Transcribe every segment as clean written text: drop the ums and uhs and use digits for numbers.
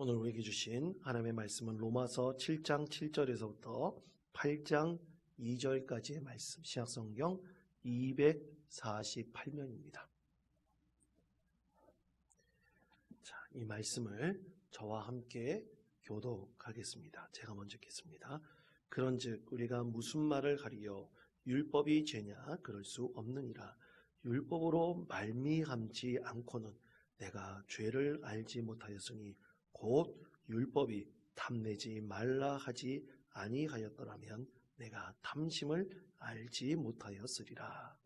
오늘 우리에게 주신 하나님의 말씀은 로마서 7장 7절에서부터 8장 2절까지의 말씀, 신약성경 248면입니다. 자, 이 말씀을 저와 함께 교독하겠습니다. 제가 먼저 읽겠습니다. 그런즉 우리가 무슨 말을 가리어 율법이 죄냐? 그럴 수 없느니라. 율법으로 말미암지 않고는 내가 죄를 알지 못하였으니 곧 율법이 탐내지 말라 하지 아니하였더라면 내가 탐심을 알지 못하였으리라.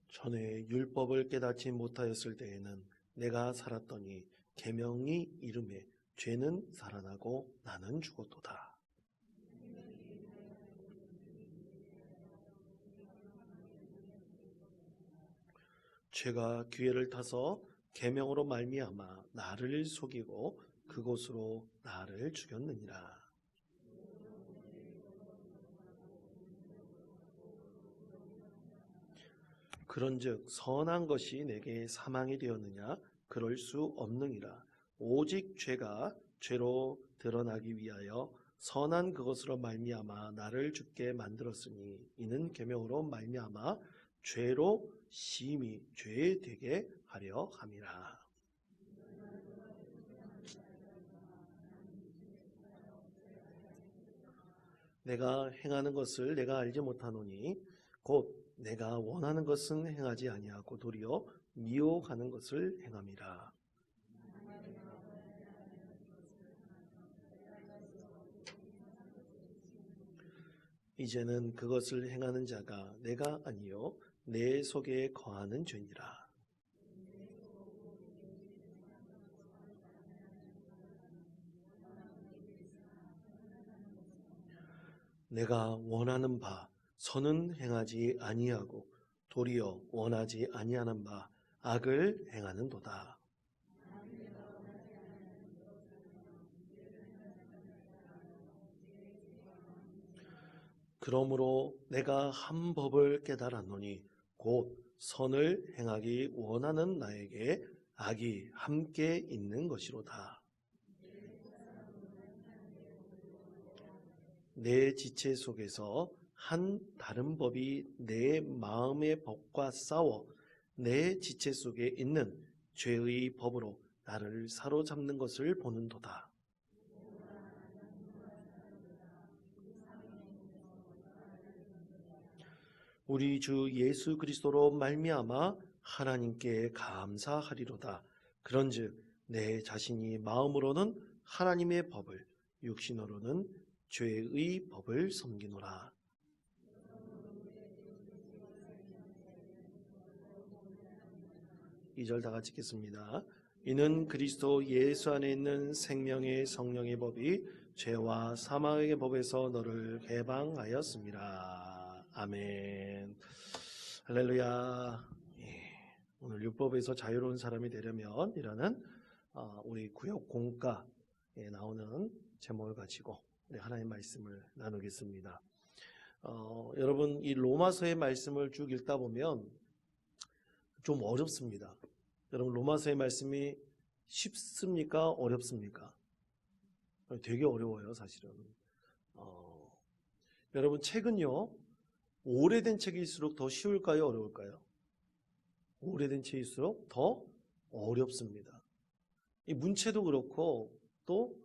전에 율법을 깨닫지 못하였을 때에는 내가 살았더니 계명이 이름에 죄는 살아나고 나는 죽었도다. 죄가 기회를 타서 계명으로 말미암아 나를 속이고 그곳으로 나를 죽였느니라. 그런즉 선한 것이 내게 사망이 되었느냐? 그럴 수 없느니라. 오직 죄가 죄로 드러나기 위하여 선한 그것으로 말미암아 나를 죽게 만들었으니 이는 계명으로 말미암아 죄로 심히 죄되게 하려 함이라. 내가 행하는 것을 내가 알지 못하노니 곧 내가 원하는 것은 행하지 아니하고 도리어 미워하는 것을 행함이라. 이제는 그것을 행하는 자가 내가 아니요 내 속에 거하는 죄니라. 내가 원하는 바 선은 행하지 아니하고 도리어 원하지 아니하는 바 악을 행하는도다. 그러므로 내가 한 법을 깨달았노니 곧 선을 행하기 원하는 나에게 악이 함께 있는 것이로다. 내 지체 속에서 한 다른 법이 내 마음의 법과 싸워 내 지체 속에 있는 죄의 법으로 나를 사로잡는 것을 보는도다. 우리 주 예수 그리스도로 말미암아 하나님께 감사하리로다. 그런즉 내 자신이 마음으로는 하나님의 법을, 육신으로는 죄의 법을 섬기노라. 이 절 다 같이 읽겠습니다. 이는 그리스도 예수 안에 있는 생명의 성령의 법이 죄와 사망의 법에서 너를 해방하였습니다. 아멘. 할렐루야. 오늘 율법에서 자유로운 사람이 되려면 이라는 우리 구역 공과에 나오는 제목을 가지고 하나님의 말씀을 나누겠습니다. 여러분 이 로마서의 말씀을 쭉 읽다 보면 좀 어렵습니다. 여러분 로마서의 말씀이 쉽습니까? 어렵습니까? 되게 어려워요, 사실은. 여러분 책은요, 오래된 책일수록 더 쉬울까요? 어려울까요? 오래된 책일수록 더 어렵습니다. 이 문체도 그렇고 또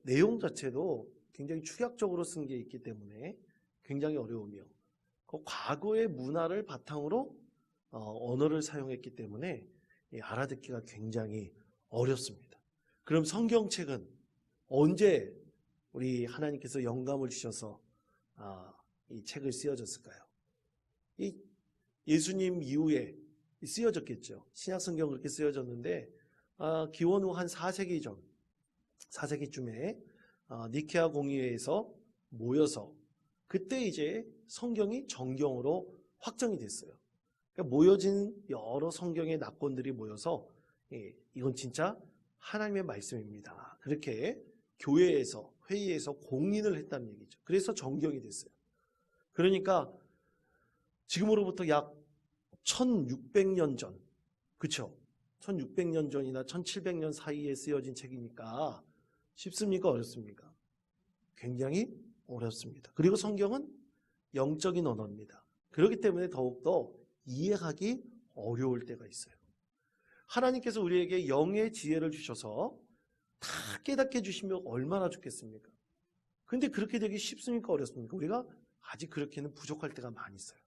내용 자체도 굉장히 축약적으로 쓴 게 있기 때문에 굉장히 어려우며 그 과거의 문화를 바탕으로 언어를 사용했기 때문에 알아듣기가 굉장히 어렵습니다. 그럼 성경책은 언제 우리 하나님께서 영감을 주셔서 이 책을 쓰여졌을까요? 이 예수님 이후에 쓰여졌겠죠. 신약성경 그렇게 쓰여졌는데 기원 후 한 4세기 전, 4세기쯤에 니케아 공의회에서 모여서 그때 이제 성경이 정경으로 확정이 됐어요. 그러니까 모여진 여러 성경의 낙권들이 모여서 이건 진짜 하나님의 말씀입니다. 그렇게 교회에서 회의에서 공인을 했다는 얘기죠. 그래서 정경이 됐어요. 그러니까 지금으로부터 약 1600년 전, 그쵸? 1600년 전이나 1700년 사이에 쓰여진 책이니까 쉽습니까? 어렵습니까? 굉장히 어렵습니다. 그리고 성경은 영적인 언어입니다. 그렇기 때문에 더욱더 이해하기 어려울 때가 있어요. 하나님께서 우리에게 영의 지혜를 주셔서 다 깨닫게 해주시면 얼마나 좋겠습니까? 근데 그렇게 되기 쉽습니까? 어렵습니까? 우리가 아직 그렇게는 부족할 때가 많이 있어요.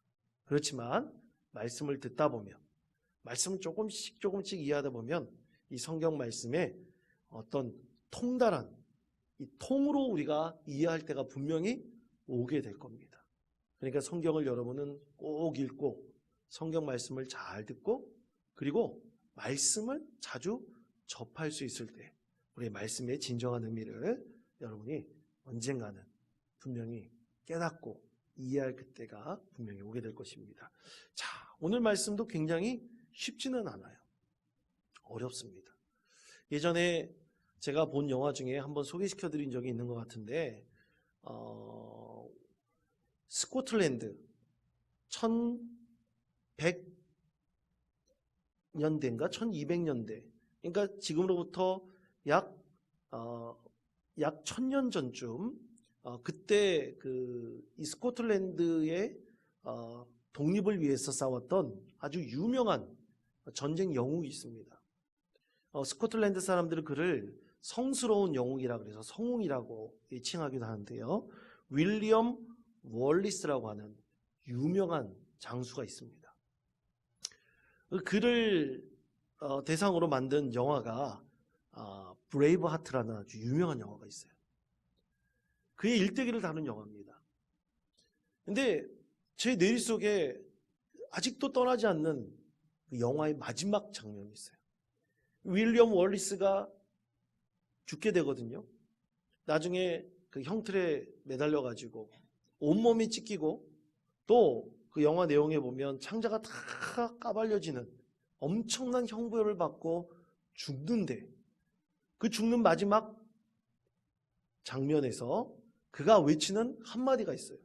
그렇지만 말씀을 듣다 보면, 말씀을 조금씩 이해하다 보면 이 성경 말씀에 어떤 통달한 이 통으로 우리가 이해할 때가 분명히 오게 될 겁니다. 그러니까 성경을 여러분은 꼭 읽고 성경 말씀을 잘 듣고 그리고 말씀을 자주 접할 수 있을 때 우리 말씀의 진정한 의미를 여러분이 언젠가는 분명히 깨닫고 이해할 그때가 분명히 오게 될 것입니다. 자, 오늘 말씀도 굉장히 쉽지는 않아요. 어렵습니다. 예전에 제가 본 영화 중에 한번 소개시켜 드린 적이 있는 것 같은데 스코틀랜드 1100년대인가 1200년대 그러니까 지금으로부터 약 1000년 전쯤 그때 이 스코틀랜드의 독립을 위해서 싸웠던 아주 유명한 전쟁 영웅이 있습니다. 스코틀랜드 사람들은 그를 성스러운 영웅이라 그래서 성웅이라고 칭하기도 하는데요. 윌리엄 월리스라고 하는 유명한 장수가 있습니다. 그를 대상으로 만든 영화가 브레이브 하트라는 아주 유명한 영화가 있어요. 그의 일대기를 다룬 영화입니다. 근데 제 뇌리 속에 아직도 떠나지 않는 그 영화의 마지막 장면이 있어요. 윌리엄 월리스가 죽게 되거든요. 나중에 그 형틀에 매달려가지고 온몸이 찢기고 또 그 영화 내용에 보면 창자가 다 까발려지는 엄청난 형벌을 받고 죽는데 그 죽는 마지막 장면에서 그가 외치는 한마디가 있어요.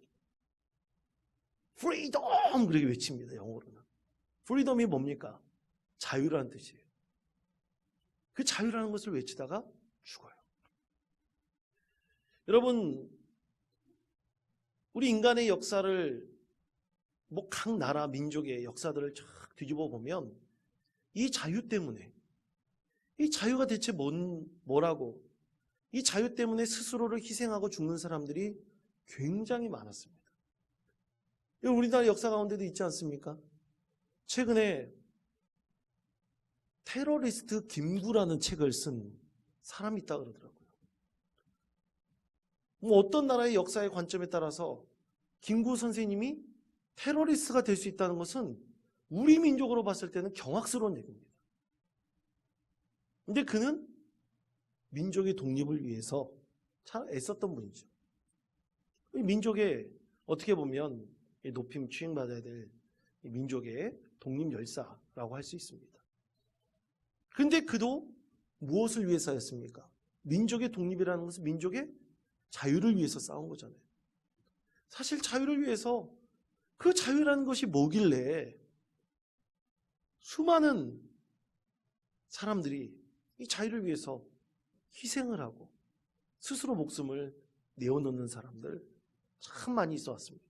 프리덤! 그렇게 외칩니다. 영어로는. 프리덤이 뭡니까? 자유라는 뜻이에요. 그 자유라는 것을 외치다가 죽어요. 여러분, 우리 인간의 역사를 각 나라 민족의 역사들을 쫙 뒤집어 보면 이 자유 때문에 이 자유가 대체 뭐라고 이 자유 때문에 스스로를 희생하고 죽는 사람들이 굉장히 많았습니다. 우리나라 역사 가운데도 있지 않습니까? 최근에 테러리스트 김구라는 책을 쓴 사람이 있다 그러더라고요. 어떤 나라의 역사의 관점에 따라서 김구 선생님이 테러리스트가 될 수 있다는 것은 우리 민족으로 봤을 때는 경악스러운 얘기입니다. 근데 그는 민족의 독립을 위해서 참 애썼던 분이죠. 민족의 어떻게 보면 높임 추행받아야 될 민족의 독립 열사라고 할 수 있습니다. 근데 그도 무엇을 위해서였습니까? 민족의 독립이라는 것은 민족의 자유를 위해서 싸운 거잖아요. 사실 자유를 위해서 그 자유라는 것이 뭐길래 수많은 사람들이 이 자유를 위해서 희생을 하고 스스로 목숨을 내어놓는 사람들 참 많이 있어 왔습니다.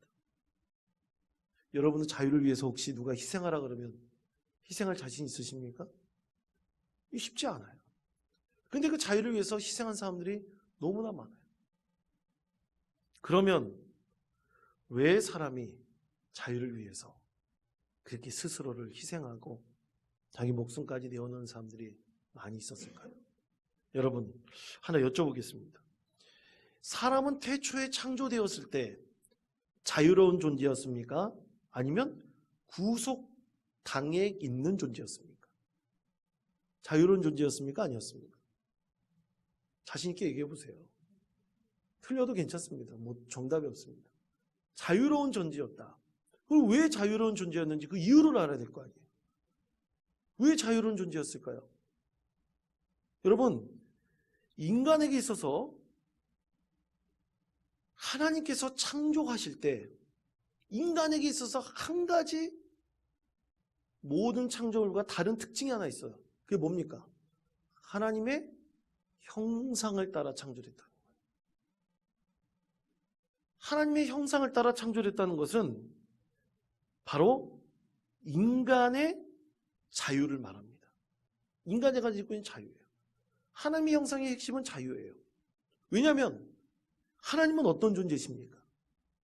여러분은 자유를 위해서 혹시 누가 희생하라 그러면 희생할 자신 있으십니까? 쉽지 않아요. 근데 그 자유를 위해서 희생한 사람들이 너무나 많아요. 그러면 왜 사람이 자유를 위해서 그렇게 스스로를 희생하고 자기 목숨까지 내어놓는 사람들이 많이 있었을까요? 여러분, 하나 여쭤보겠습니다. 사람은 태초에 창조되었을 때 자유로운 존재였습니까? 아니면 구속당해 있는 존재였습니까? 자유로운 존재였습니까? 아니었습니까? 자신 있게 얘기해 보세요. 틀려도 괜찮습니다. 정답이 없습니다. 자유로운 존재였다. 그럼 왜 자유로운 존재였는지 그 이유를 알아야 될 거 아니에요. 왜 자유로운 존재였을까요? 여러분, 인간에게 있어서 하나님께서 창조하실 때 인간에게 있어서 한 가지 모든 창조물과 다른 특징이 하나 있어요. 그게 뭡니까? 하나님의 형상을 따라 창조됐다는 거예요. 하나님의 형상을 따라 창조됐다는 것은 바로 인간의 자유를 말합니다. 인간이 가지고 있는 자유예요. 하나님의 형상의 핵심은 자유예요. 왜냐하면 하나님은 어떤 존재이십니까?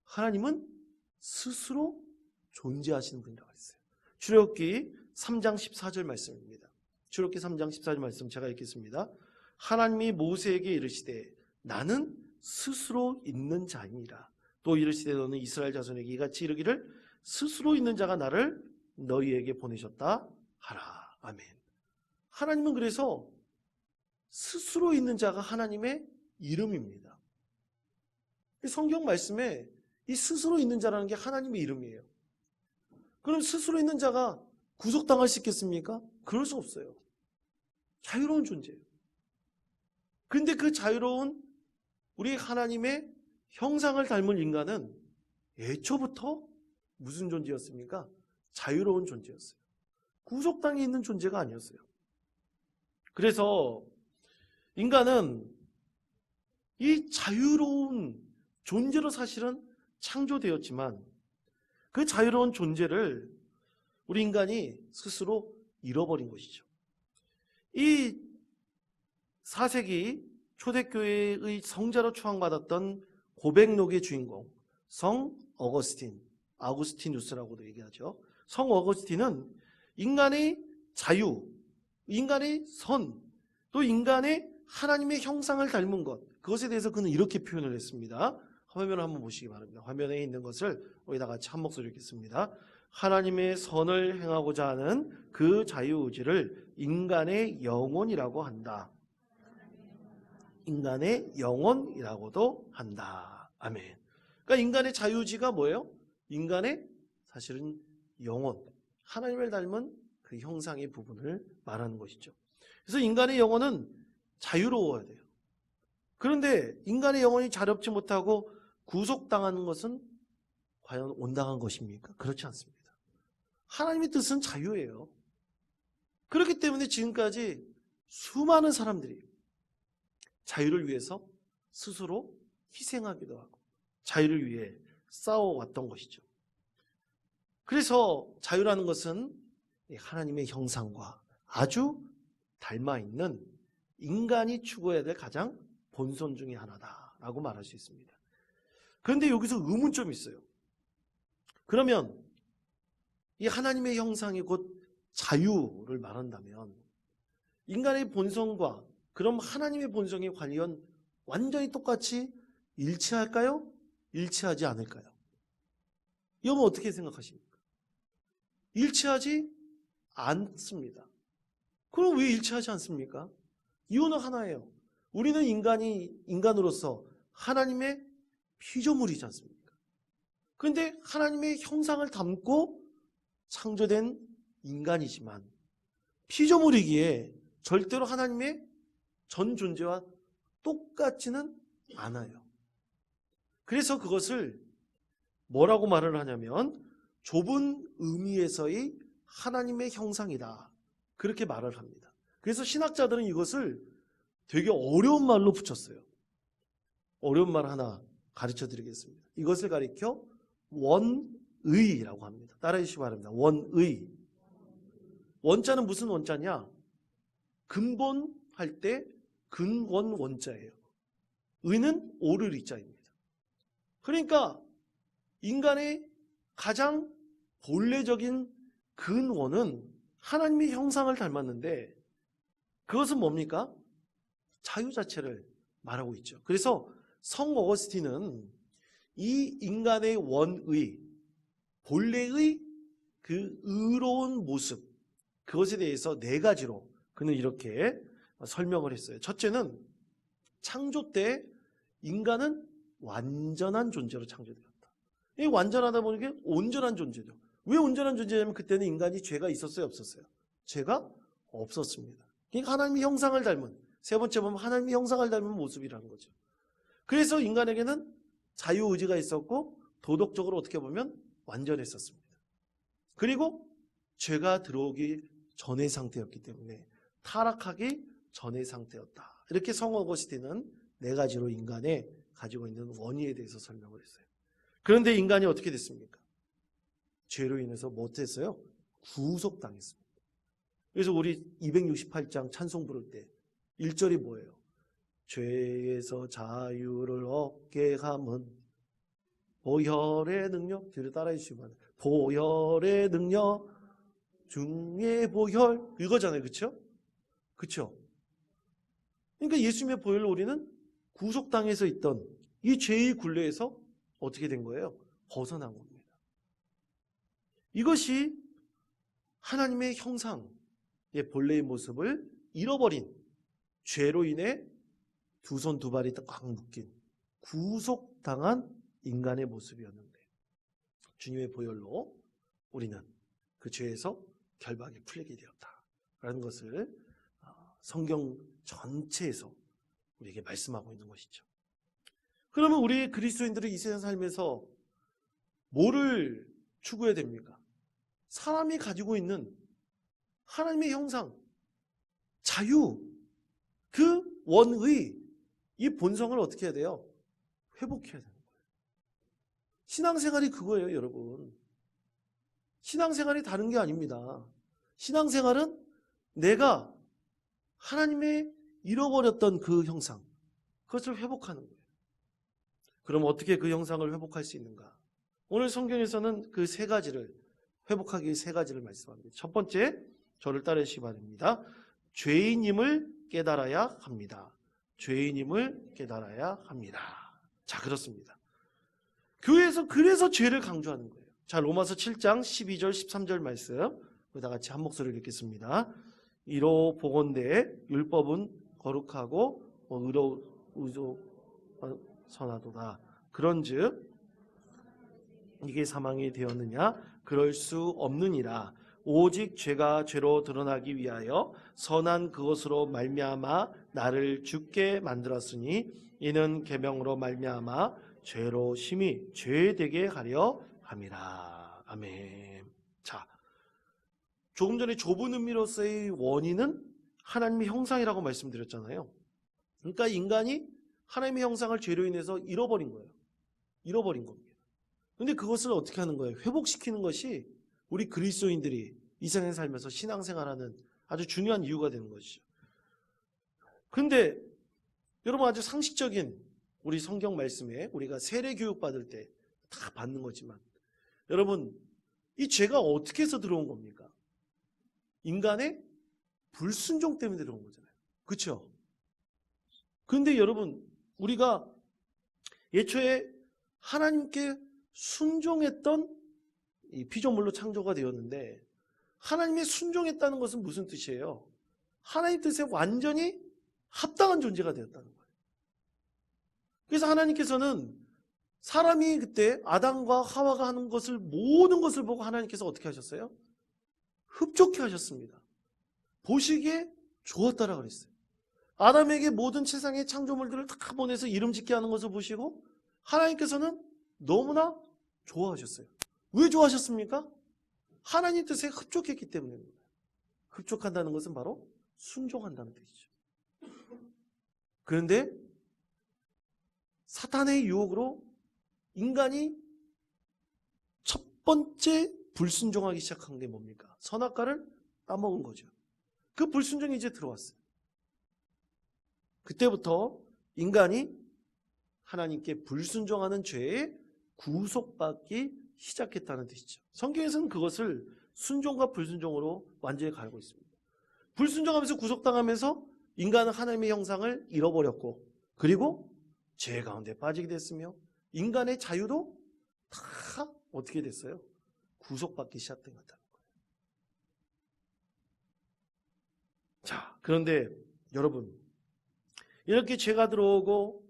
하나님은 스스로 존재하시는 분이라고 했어요. 출애굽기 3장 14절 말씀입니다. 출애굽기 3장 14절 말씀 제가 읽겠습니다. 하나님이 모세에게 이르시되 나는 스스로 있는 자이니라. 또 이르시되 너는 이스라엘 자손에게 이같이 이르기를 스스로 있는 자가 나를 너희에게 보내셨다 하라. 아멘. 하나님은 그래서 스스로 있는 자가 하나님의 이름입니다. 성경 말씀에 이 스스로 있는 자라는 게 하나님의 이름이에요. 그럼 스스로 있는 자가 구속당할 수 있겠습니까? 그럴 수 없어요. 자유로운 존재예요. 그런데 그 자유로운 우리 하나님의 형상을 닮은 인간은 애초부터 무슨 존재였습니까? 자유로운 존재였어요. 구속당해 있는 존재가 아니었어요. 그래서 인간은 이 자유로운 존재로 사실은 창조되었지만 그 자유로운 존재를 우리 인간이 스스로 잃어버린 것이죠. 이 4세기 초대교회의 성자로 추앙받았던 고백록의 주인공 성 어거스틴, 아우구스티누스라고도 얘기하죠. 성 어거스틴은 인간의 자유, 인간의 선, 또 인간의 하나님의 형상을 닮은 것, 그것에 대해서 그는 이렇게 표현을 했습니다. 화면을 한번 보시기 바랍니다. 화면에 있는 것을 우리 다 같이 한 목소리 읽겠습니다. 하나님의 선을 행하고자 하는 그 자유의지를 인간의 영혼이라고 한다. 인간의 영혼이라고도 한다. 아멘. 그러니까 인간의 자유의지가 뭐예요? 인간의 사실은 영혼, 하나님을 닮은 그 형상의 부분을 말하는 것이죠. 그래서 인간의 영혼은 자유로워야 돼요. 그런데 인간의 영혼이 자유롭지 못하고 구속당하는 것은 과연 온당한 것입니까? 그렇지 않습니다. 하나님의 뜻은 자유예요. 그렇기 때문에 지금까지 수많은 사람들이 자유를 위해서 스스로 희생하기도 하고 자유를 위해 싸워왔던 것이죠. 그래서 자유라는 것은 하나님의 형상과 아주 닮아있는 인간이 추구해야 될 가장 본선 중에 하나다라고 말할 수 있습니다. 그런데 여기서 의문점이 있어요. 그러면 이 하나님의 형상이 곧 자유를 말한다면 인간의 본성과 그럼 하나님의 본성의 관련 완전히 똑같이 일치할까요? 일치하지 않을까요? 여러분 어떻게 생각하십니까? 일치하지 않습니다. 그럼 왜 일치하지 않습니까? 이유는 하나예요. 우리는 인간으로서 하나님의 피조물이지 않습니까? 그런데 하나님의 형상을 담고 창조된 인간이지만 피조물이기에 절대로 하나님의 전 존재와 똑같지는 않아요. 그래서 그것을 뭐라고 말을 하냐면 좁은 의미에서의 하나님의 형상이다. 그렇게 말을 합니다. 그래서 신학자들은 이것을 되게 어려운 말로 붙였어요. 어려운 말 하나 가르쳐 드리겠습니다. 이것을 가리켜 원의라고 합니다. 따라해 주시기 바랍니다. 원의. 원자는 무슨 원자냐? 근본 할 때 근원 원자예요. 의는 오를 이자입니다. 그러니까 인간의 가장 본래적인 근원은 하나님의 형상을 닮았는데 그것은 뭡니까? 자유 자체를 말하고 있죠. 그래서 성 어거스틴은 이 인간의 원의, 본래의 그 의로운 모습, 그것에 대해서 네 가지로 그는 이렇게 설명을 했어요. 첫째는 창조 때 인간은 완전한 존재로 창조되었다. 이 완전하다 보니까 온전한 존재죠. 왜 온전한 존재냐면 그때는 인간이 죄가 있었어요, 없었어요? 죄가 없었습니다. 그러니까 하나님의 형상을 닮은, 세 번째 보면 하나님의 형상을 닮은 모습이라는 거죠. 그래서 인간에게는 자유의지가 있었고 도덕적으로 어떻게 보면 완전했었습니다. 그리고 죄가 들어오기 전의 상태였기 때문에 타락하기 전의 상태였다. 이렇게 성호 어거스틴은 네 가지로 인간의 가지고 있는 원인에 대해서 설명을 했어요. 그런데 인간이 어떻게 됐습니까? 죄로 인해서 뭐 됐어요? 구속당했습니다. 그래서 우리 268장 찬송 부를 때 1절이 뭐예요? 죄에서 자유를 얻게 함은 보혈의 능력, 뒤로 따라해 주시면 보혈의 능력 중의 보혈 이거잖아요. 그렇죠? 그렇죠? 그러니까 예수님의 보혈로 우리는 구속당해서 있던 이 죄의 굴레에서 어떻게 된 거예요? 벗어난 겁니다. 이것이 하나님의 형상의 본래의 모습을 잃어버린 죄로 인해 두 손 두 발이 꽉 묶인 구속당한 인간의 모습이었는데 주님의 보혈로 우리는 그 죄에서 결박이 풀리게 되었다라는 것을 성경 전체에서 우리에게 말씀하고 있는 것이죠. 그러면 우리 그리스도인들은 이 세상 살면서 뭐를 추구해야 됩니까? 사람이 가지고 있는 하나님의 형상, 자유, 그 원의, 이 본성을 어떻게 해야 돼요? 회복해야 되는 거예요. 신앙생활이 그거예요, 여러분. 신앙생활이 다른 게 아닙니다. 신앙생활은 내가 하나님의 잃어버렸던 그 형상, 그것을 회복하는 거예요. 그럼 어떻게 그 형상을 회복할 수 있는가? 오늘 성경에서는 그 세 가지를, 회복하기 위해 세 가지를 말씀합니다. 첫 번째, 저를 따르시기 바랍니다. 죄인임을 깨달아야 합니다. 죄인임을 깨달아야 합니다. 자, 그렇습니다. 교회에서 그래서 죄를 강조하는 거예요. 자, 로마서 7장 12절 13절 말씀 다 같이 한 목소리를 읽겠습니다. 이로 보건대 율법은 거룩하고 의로 선하도다. 그런즉 이게 사망이 되었느냐? 그럴 수 없느니라. 오직 죄가 죄로 드러나기 위하여 선한 그것으로 말미암아 나를 죽게 만들었으니 이는 계명으로 말미암아 죄로 심히 죄되게 하려 함이라. 아멘. 자, 조금 전에 좁은 의미로서의 원인은 하나님의 형상이라고 말씀드렸잖아요. 그러니까 인간이 하나님의 형상을 죄로 인해서 잃어버린 거예요. 잃어버린 겁니다. 그런데 그것을 어떻게 하는 거예요? 회복시키는 것이 우리 그리스도인들이 이 세상에 살면서 신앙생활하는 아주 중요한 이유가 되는 것이죠. 그런데 여러분 아주 상식적인 우리 성경 말씀에 우리가 세례 교육 받을 때 다 받는 거지만 여러분 이 죄가 어떻게 해서 들어온 겁니까? 인간의 불순종 때문에 들어온 거잖아요. 그렇죠? 그런데 여러분 우리가 예초에 하나님께 순종했던 이 피조물로 창조가 되었는데 하나님의 순종했다는 것은 무슨 뜻이에요? 하나님 뜻에 완전히 합당한 존재가 되었다는 거예요. 그래서 하나님께서는 사람이 그때 아담과 하와가 하는 것을 모든 것을 보고 하나님께서 어떻게 하셨어요? 흡족해 하셨습니다. 보시기에 좋았다라 그랬어요. 아담에게 모든 세상의 창조물들을 다 보내서 이름 짓게 하는 것을 보시고 하나님께서는 너무나 좋아하셨어요. 왜 좋아하셨습니까? 하나님 뜻에 흡족했기 때문입니다. 흡족한다는 것은 바로 순종한다는 뜻이죠. 그런데 사탄의 유혹으로 인간이 첫 번째 불순종하기 시작한 게 뭡니까? 선악과를 따먹은 거죠. 그 불순종이 이제 들어왔어요. 그때부터 인간이 하나님께 불순종하는 죄에 구속받기 시작했다는 뜻이죠. 성경에서는 그것을 순종과 불순종으로 완전히 가르고 있습니다. 불순종하면서 구속당하면서 인간은 하나님의 형상을 잃어버렸고 그리고 죄 가운데 빠지게 됐으며 인간의 자유도 다 어떻게 됐어요? 구속받기 시작된 거다는 거예요. 자, 그런데 여러분 이렇게 죄가 들어오고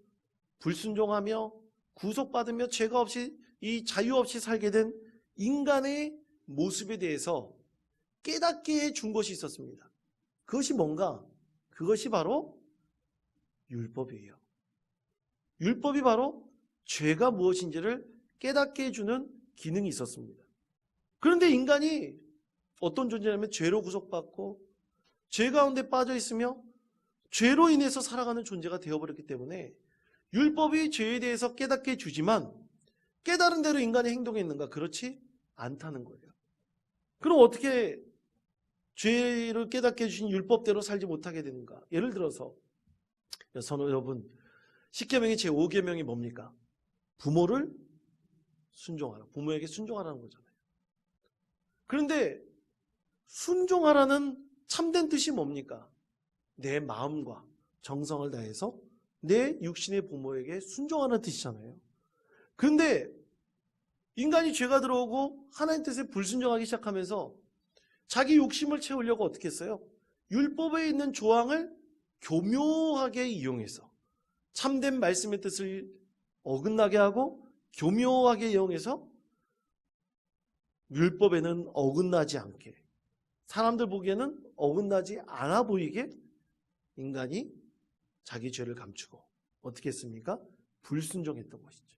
불순종하며 구속받으며 죄가 없이 이 자유 없이 살게 된 인간의 모습에 대해서 깨닫게 해준 것이 있었습니다. 그것이 뭔가? 그것이 바로 율법이에요. 율법이 바로 죄가 무엇인지를 깨닫게 해주는 기능이 있었습니다. 그런데 인간이 어떤 존재냐면 죄로 구속받고 죄 가운데 빠져 있으며 죄로 인해서 살아가는 존재가 되어버렸기 때문에 율법이 죄에 대해서 깨닫게 해주지만 깨달은 대로 인간이 행동했는가? 그렇지 않다는 거예요. 그럼 어떻게 죄를 깨닫게 해주신 율법대로 살지 못하게 되는가? 예를 들어서 성도 여러분, 10계명의 제5계명이 뭡니까? 부모를 순종하라. 부모에게 순종하라는 거잖아요. 그런데 순종하라는 참된 뜻이 뭡니까? 내 마음과 정성을 다해서 내 육신의 부모에게 순종하는 뜻이잖아요. 그런데 인간이 죄가 들어오고 하나님 뜻에 불순종하기 시작하면서 자기 욕심을 채우려고 어떻게 했어요? 율법에 있는 조항을 교묘하게 이용해서 참된 말씀의 뜻을 어긋나게 하고 교묘하게 이용해서 율법에는 어긋나지 않게, 사람들 보기에는 어긋나지 않아 보이게 인간이 자기 죄를 감추고 어떻게 했습니까? 불순종했던 것이죠.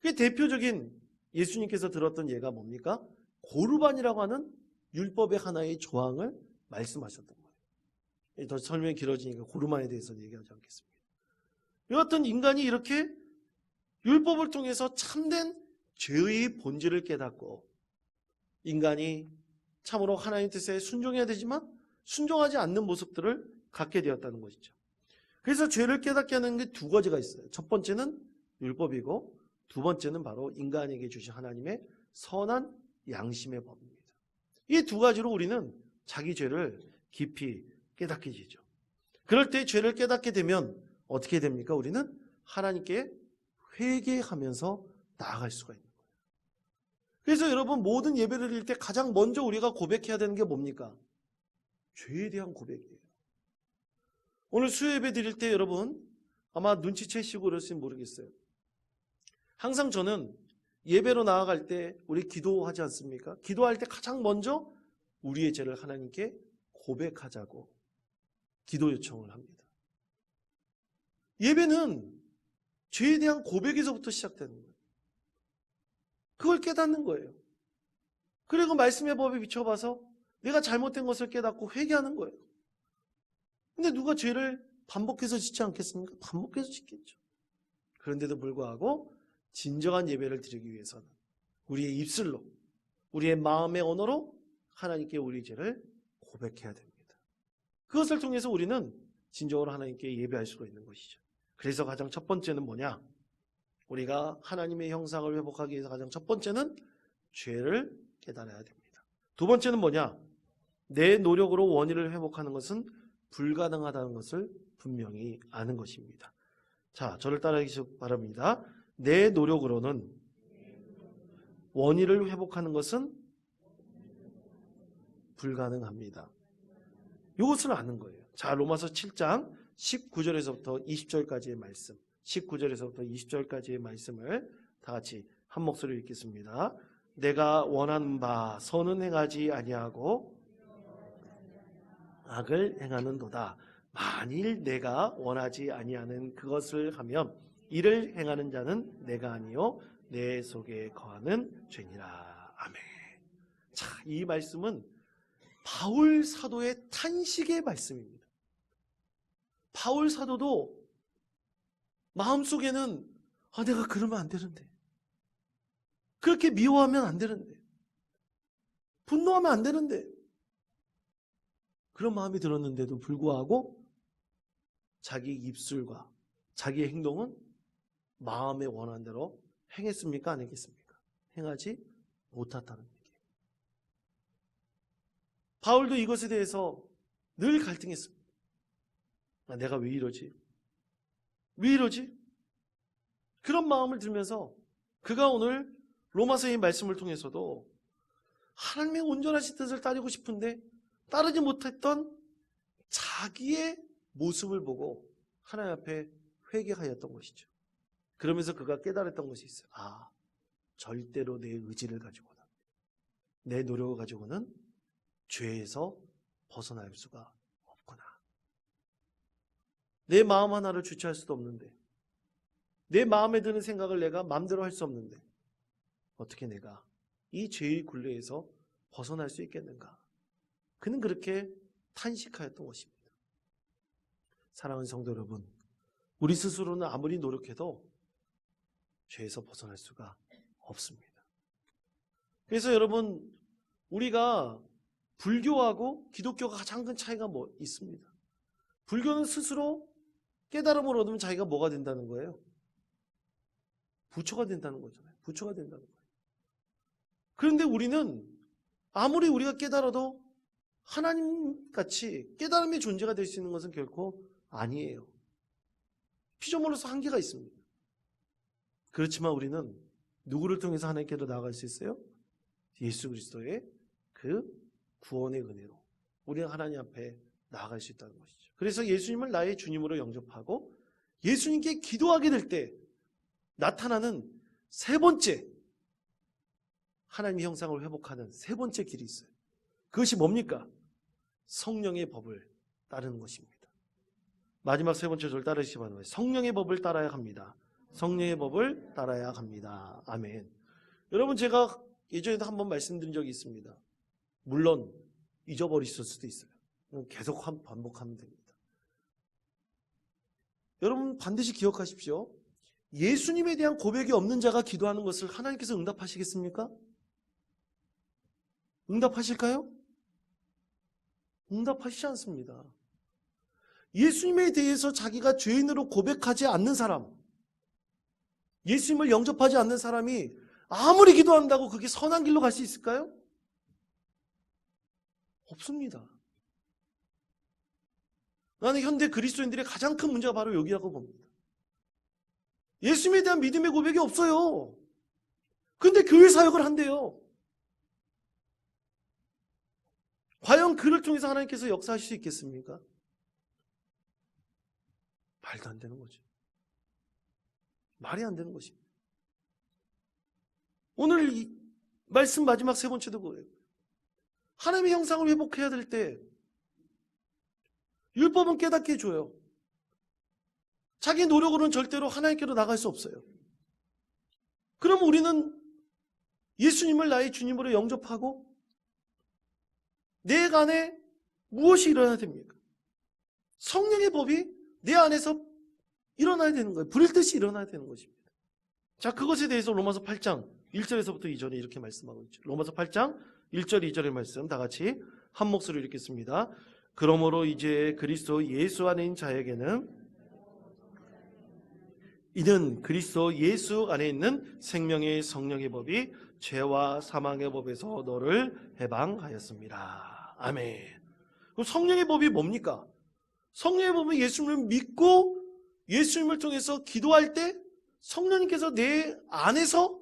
그게 대표적인 예수님께서 들었던 예가 뭡니까? 고르반이라고 하는 율법의 하나의 조항을 말씀하셨던 거예요. 더 설명이 길어지니까 고르반에 대해서는 얘기하지 않겠습니다. 여하튼 인간이 이렇게 율법을 통해서 참된 죄의 본질을 깨닫고 인간이 참으로 하나님 뜻에 순종해야 되지만 순종하지 않는 모습들을 갖게 되었다는 것이죠. 그래서 죄를 깨닫게 하는 게 두 가지가 있어요. 첫 번째는 율법이고 두 번째는 바로 인간에게 주신 하나님의 선한 양심의 법입니다. 이 두 가지로 우리는 자기 죄를 깊이 깨닫게 되죠. 그럴 때 죄를 깨닫게 되면 어떻게 됩니까? 우리는 하나님께 회개하면서 나아갈 수가 있는 거예요. 그래서 여러분 모든 예배를 드릴 때 가장 먼저 우리가 고백해야 되는 게 뭡니까? 죄에 대한 고백이에요. 오늘 수요예배 드릴 때 여러분 아마 눈치채시고 그럴지 모르겠어요. 항상 저는 예배로 나아갈 때 우리 기도하지 않습니까? 기도할 때 가장 먼저 우리의 죄를 하나님께 고백하자고 기도 요청을 합니다. 예배는 죄에 대한 고백에서부터 시작되는 거예요. 그걸 깨닫는 거예요. 그리고 말씀의 법에 비춰봐서 내가 잘못된 것을 깨닫고 회개하는 거예요. 근데 누가 죄를 반복해서 짓지 않겠습니까? 반복해서 짓겠죠. 그런데도 불구하고 진정한 예배를 드리기 위해서는 우리의 입술로, 우리의 마음의 언어로 하나님께 우리 죄를 고백해야 됩니다. 그것을 통해서 우리는 진정으로 하나님께 예배할 수가 있는 것이죠. 그래서 가장 첫 번째는 뭐냐? 우리가 하나님의 형상을 회복하기 위해서 가장 첫 번째는 죄를 깨달아야 됩니다. 두 번째는 뭐냐? 내 노력으로 원의를 회복하는 것은 불가능하다는 것을 분명히 아는 것입니다. 자, 저를 따라해 주시기 바랍니다. 내 노력으로는 원의를 회복하는 것은 불가능합니다. 이것을 아는 거예요. 자, 로마서 7장 19절에서부터 20절까지의 말씀, 19절에서부터 20절까지의 말씀을 다 같이 한 목소리로 읽겠습니다. 내가 원하는 바 선은 행하지 아니하고 악을 행하는도다. 만일 내가 원하지 아니하는 그것을 하면 이를 행하는 자는 내가 아니요 내 속에 거하는 죄니라. 아멘. 자, 이 말씀은 바울 사도의 탄식의 말씀입니다. 바울 사도도 마음속에는 내가 그러면 안 되는데, 그렇게 미워하면 안 되는데, 분노하면 안 되는데, 그런 마음이 들었는데도 불구하고 자기 입술과 자기의 행동은 마음에 원하는 대로 행했습니까? 안 했겠습니까? 행하지 못했다는 얘기예요. 바울도 이것에 대해서 늘 갈등했습니다. 내가 왜 이러지? 왜 이러지? 그런 마음을 들면서 그가 오늘 로마서의 말씀을 통해서도 하나님의 온전하신 뜻을 따르고 싶은데 따르지 못했던 자기의 모습을 보고 하나님 앞에 회개하였던 것이죠. 그러면서 그가 깨달았던 것이 있어요. 절대로 내 의지를 가지고는, 내 노력을 가지고는 죄에서 벗어날 수가 없구나. 내 마음 하나를 주체할 수도 없는데, 내 마음에 드는 생각을 내가 마음대로 할 수 없는데 어떻게 내가 이 죄의 굴레에서 벗어날 수 있겠는가? 그는 그렇게 탄식하였던 것입니다. 사랑하는 성도 여러분, 우리 스스로는 아무리 노력해도 죄에서 벗어날 수가 없습니다. 그래서 여러분, 우리가 불교하고 기독교가 가장 큰 차이가 뭐 있습니다. 불교는 스스로 깨달음을 얻으면 자기가 뭐가 된다는 거예요? 부처가 된다는 거잖아요. 부처가 된다는 거예요. 그런데 우리는 아무리 우리가 깨달아도 하나님같이 깨달음의 존재가 될 수 있는 것은 결코 아니에요. 피조물로서 한계가 있습니다. 그렇지만 우리는 누구를 통해서 하나님께로 나아갈 수 있어요? 예수 그리스도의 그 구원의 은혜로 우리는 하나님 앞에 나아갈 수 있다는 것이죠. 그래서 예수님을 나의 주님으로 영접하고 예수님께 기도하게 될 때 나타나는 세 번째 하나님의 형상을 회복하는 세 번째 길이 있어요. 그것이 뭡니까? 성령의 법을 따르는 것입니다. 마지막 세 번째 절 따르시기 바랍니다. 성령의 법을 따라야 합니다. 성령의 법을 따라야 합니다. 아멘. 여러분, 제가 예전에도 한번 말씀드린 적이 있습니다. 물론 잊어버리실 수도 있어요. 계속 반복하면 됩니다. 여러분 반드시 기억하십시오. 예수님에 대한 고백이 없는 자가 기도하는 것을 하나님께서 응답하시겠습니까? 응답하실까요? 응답하시지 않습니다. 예수님에 대해서 자기가 죄인으로 고백하지 않는 사람, 예수님을 영접하지 않는 사람이 아무리 기도한다고 그게 선한 길로 갈 수 있을까요? 없습니다. 나는 현대 그리스도인들의 가장 큰 문제가 바로 여기라고 봅니다. 예수님에 대한 믿음의 고백이 없어요. 근데 교회 사역을 한대요. 과연 그를 통해서 하나님께서 역사하실 수 있겠습니까? 말도 안 되는 거죠. 말이 안 되는 것입니다. 오늘 이 말씀 마지막 세 번째도 그거예요. 하나님의 형상을 회복해야 될 때 율법은 깨닫게 해줘요. 자기 노력으로는 절대로 하나님께로 나갈 수 없어요. 그럼 우리는 예수님을 나의 주님으로 영접하고 내 안에 무엇이 일어나야 됩니까? 성령의 법이 내 안에서 일어나야 되는 거예요. 불일듯이 일어나야 되는 것입니다. 자, 그것에 대해서 로마서 8장 1절에서부터 2절에 이렇게 말씀하고 있죠. 로마서 8장 1절 2절의 말씀 다 같이 한 목소리로 읽겠습니다. 그러므로 이제 그리스도 예수 안에 있는 자에게는 이는 그리스도 예수 안에 있는 생명의 성령의 법이 죄와 사망의 법에서 너를 해방하였습니다. 아멘. 그럼 성령의 법이 뭡니까? 성령의 법은 예수님을 믿고 예수님을 통해서 기도할 때 성령님께서 내 안에서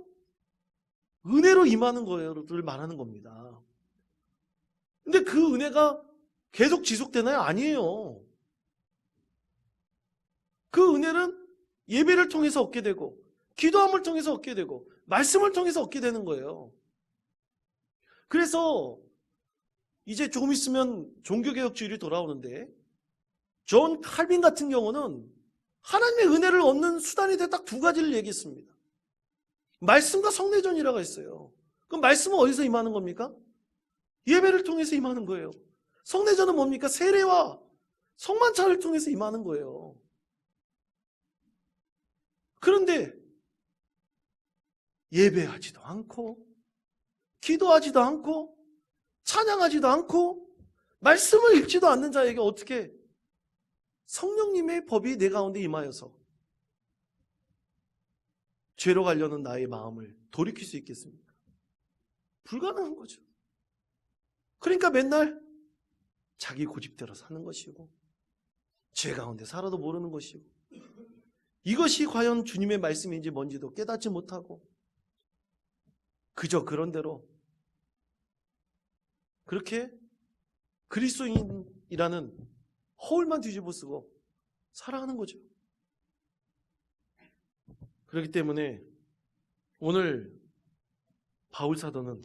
은혜로 임하는 거를 말하는 겁니다. 근데 그 은혜가 계속 지속되나요? 아니에요. 그 은혜는 예배를 통해서 얻게 되고 기도함을 통해서 얻게 되고 말씀을 통해서 얻게 되는 거예요. 그래서 이제 조금 있으면 종교개혁주의를 돌아오는데 존 칼빈 같은 경우는 하나님의 은혜를 얻는 수단에 대해 딱 두 가지를 얘기했습니다. 말씀과 성례전이라고 했어요. 그럼 말씀은 어디서 임하는 겁니까? 예배를 통해서 임하는 거예요. 성례전은 뭡니까? 세례와 성만찬을 통해서 임하는 거예요. 그런데 예배하지도 않고 기도하지도 않고 찬양하지도 않고 말씀을 읽지도 않는 자에게 어떻게 성령님의 법이 내 가운데 임하여서 죄로 가려는 나의 마음을 돌이킬 수 있겠습니까? 불가능한 거죠. 그러니까 맨날 자기 고집대로 사는 것이고 죄 가운데 살아도 모르는 것이고 이것이 과연 주님의 말씀인지 뭔지도 깨닫지 못하고 그저 그런 대로 그렇게 그리스도인이라는 허울만 뒤집어 쓰고 살아가는 거죠. 그렇기 때문에 오늘 바울사도는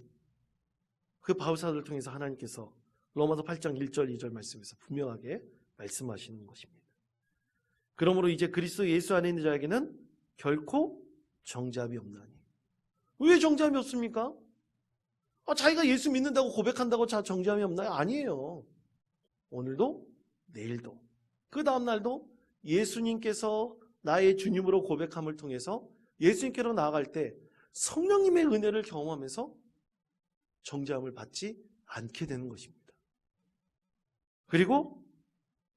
그 바울사도를 통해서 하나님께서 로마서 8장 1절 2절 말씀에서 분명하게 말씀하시는 것입니다. 그러므로 이제 그리스도 예수 안에 있는 자에게는 결코 정죄함이 없나니. 왜 정죄함이 없습니까? 자기가 예수 믿는다고 고백한다고 정죄함이 없나요? 아니에요. 오늘도 내일도 그 다음날도 예수님께서 나의 주님으로 고백함을 통해서 예수님께로 나아갈 때 성령님의 은혜를 경험하면서 정죄함을 받지 않게 되는 것입니다. 그리고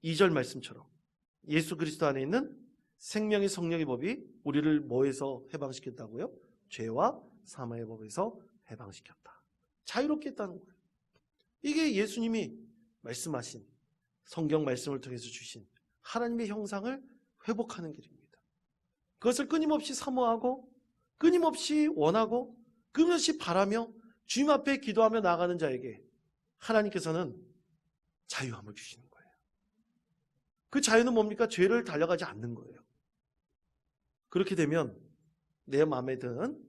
2절 말씀처럼 예수 그리스도 안에 있는 생명의 성령의 법이 우리를 뭐에서 해방시켰다고요? 죄와 사망의 법에서 해방시켰다. 자유롭게 했다는 거예요. 이게 예수님이 말씀하신 성경 말씀을 통해서 주신 하나님의 형상을 회복하는 길입니다. 그것을 끊임없이 사모하고 끊임없이 원하고 끊임없이 바라며 주님 앞에 기도하며 나아가는 자에게 하나님께서는 자유함을 주시는 거예요. 그 자유는 뭡니까? 죄를 달려가지 않는 거예요. 그렇게 되면 내 마음에 드는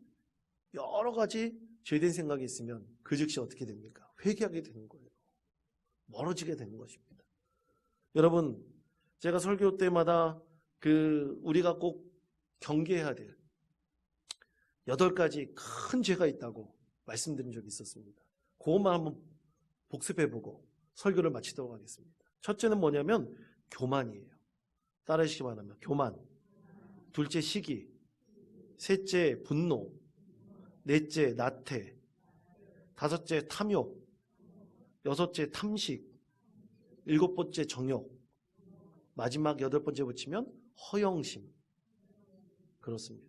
여러 가지 죄된 생각이 있으면 그 즉시 어떻게 됩니까? 회개하게 되는 거예요. 멀어지게 되는 것입니다. 여러분, 제가 설교 때마다 우리가 꼭 경계해야 될 8가지 큰 죄가 있다고 말씀드린 적이 있었습니다. 그것만 한번 복습해보고 설교를 마치도록 하겠습니다. 첫째는 뭐냐면 교만이에요. 따라하시기 바랍니다. 교만. 둘째 시기. 셋째 분노. 넷째 나태. 다섯째 탐욕. 여섯째 탐식. 일곱 번째 정욕. 마지막 8번째 붙이면 허영심. 그렇습니다.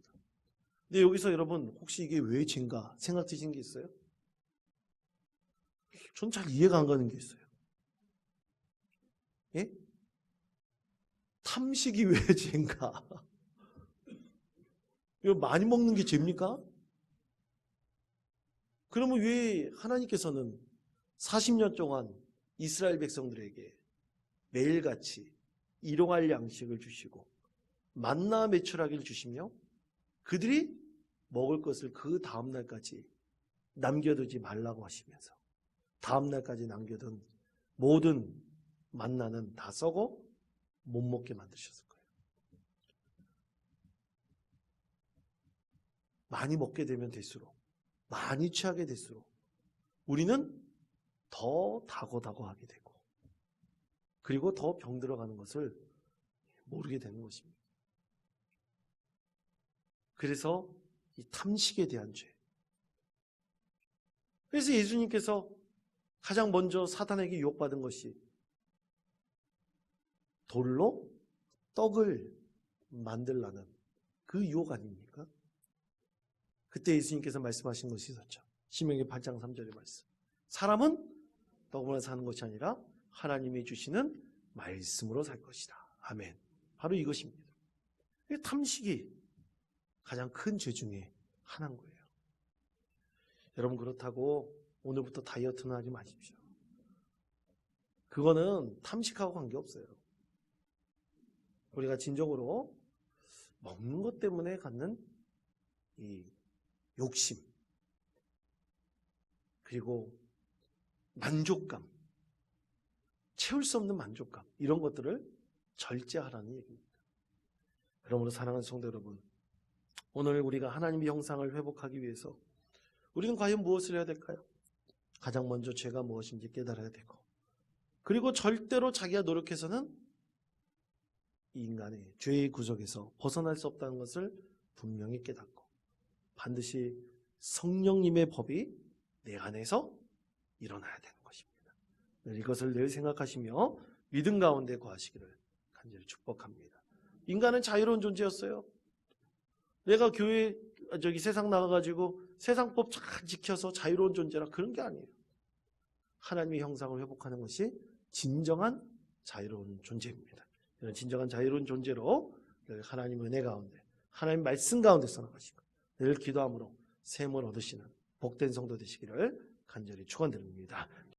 근데 여기서 여러분 혹시 이게 왜 죄인가 생각 드신 게 있어요? 전 잘 이해가 안 가는 게 있어요. 예? 탐식이 왜 죄인가? 이거 많이 먹는 게 죄입니까? 그러면 왜 하나님께서는 40년 동안 이스라엘 백성들에게 매일같이 일용할 양식을 주시고 만나 매출하기를 주시며 그들이 먹을 것을 그 다음날까지 남겨두지 말라고 하시면서 다음날까지 남겨둔 모든 만나는 다 썩어 못 먹게 만드셨을 거예요. 많이 먹게 되면 될수록 많이 취하게 될수록 우리는 더 다고다고하게 되고 그리고 더 병 들어가는 것을 모르게 되는 것입니다. 그래서 이 탐식에 대한 죄. 그래서 예수님께서 가장 먼저 사탄에게 유혹받은 것이 돌로 떡을 만들라는 그 유혹 아닙니까? 그때 예수님께서 말씀하신 것이 있었죠. 신명기 8장 3절의 말씀. 사람은 떡으로 사는 것이 아니라 하나님이 주시는 말씀으로 살 것이다. 아멘. 바로 이것입니다. 탐식이 가장 큰 죄 중에 하나인 거예요. 여러분 그렇다고 오늘부터 다이어트는 하지 마십시오. 그거는 탐식하고 관계없어요. 우리가 진정으로 먹는 것 때문에 갖는 이 욕심 그리고 만족감, 채울 수 없는 만족감 이런 것들을 절제하라는 얘기입니다. 그러므로 사랑하는 성도 여러분, 오늘 우리가 하나님의 형상을 회복하기 위해서 우리는 과연 무엇을 해야 될까요? 가장 먼저 죄가 무엇인지 깨달아야 되고 그리고 절대로 자기가 노력해서는 이 인간의 죄의 구속에서 벗어날 수 없다는 것을 분명히 깨닫고 반드시 성령님의 법이 내 안에서 일어나야 되는 것입니다. 이것을 늘 생각하시며 믿음 가운데 거하시기를 간절히 축복합니다. 인간은 자유로운 존재였어요. 내가 세상 나가가지고 세상법 잘 지켜서 자유로운 존재라 그런 게 아니에요. 하나님의 형상을 회복하는 것이 진정한 자유로운 존재입니다. 이런 진정한 자유로운 존재로 하나님 은혜 가운데 하나님 말씀 가운데 살아가시고 늘 기도함으로 샘을 얻으시는 복된 성도 되시기를 간절히 축원드립니다.